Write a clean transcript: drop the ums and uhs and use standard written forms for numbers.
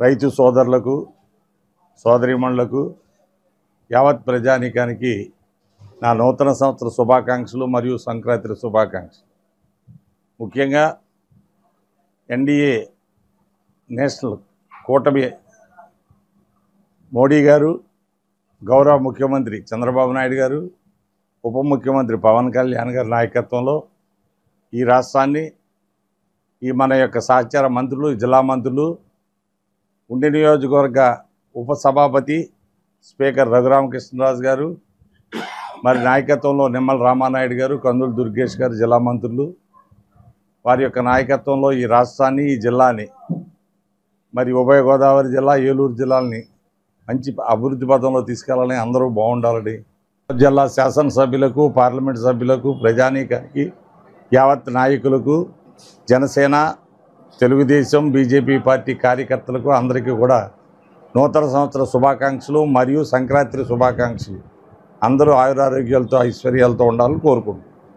రైతు సోదరులకు సోదరీమణులకు యావత్ ప్రజానీకానికి నా నూతన సంవత్సర శుభాకాంక్షలు మరియు సంక్రాంతి శుభాకాంక్షలు. ముఖ్యంగా ఎన్డీఏ నేషనల్ కూటమి మోడీ గారు, గౌరవ ముఖ్యమంత్రి చంద్రబాబు నాయుడు గారు, ఉప ముఖ్యమంత్రి పవన్ కళ్యాణ్ గారి నాయకత్వంలో ఈ రాష్ట్రాన్ని మన యొక్క సహచార మంత్రులు, జిల్లా మంత్రులు, ఉండి నియోజకవర్గ ఉప సభాపతి స్పీకర్ రఘురామకృష్ణరాజు గారు, మరి నాయకత్వంలో నిమ్మల రామానాయుడు గారు, కందులు దుర్గేష్ గారు జిల్లా మంత్రులు, వారి యొక్క నాయకత్వంలో ఈ రాష్ట్రాన్ని, ఈ జిల్లాని, మరి ఉభయ గోదావరి జిల్లా, ఏలూరు జిల్లాని మంచి అభివృద్ధి పథంలో తీసుకెళ్ళాలని, అందరూ బాగుండాలని జిల్లా శాసనసభ్యులకు, పార్లమెంటు సభ్యులకు, ప్రజానీకానికి, యావత్ నాయకులకు, జనసేన, తెలుగుదేశం, బీజేపీ పార్టీ కార్యకర్తలకు అందరికీ కూడా నూతన సంవత్సర శుభాకాంక్షలు మరియు సంక్రాంతి శుభాకాంక్షలు. అందరూ ఆయురారోగ్యాలతో, ఐశ్వర్యాలతో ఉండాలని కోరుకుంటున్నాను.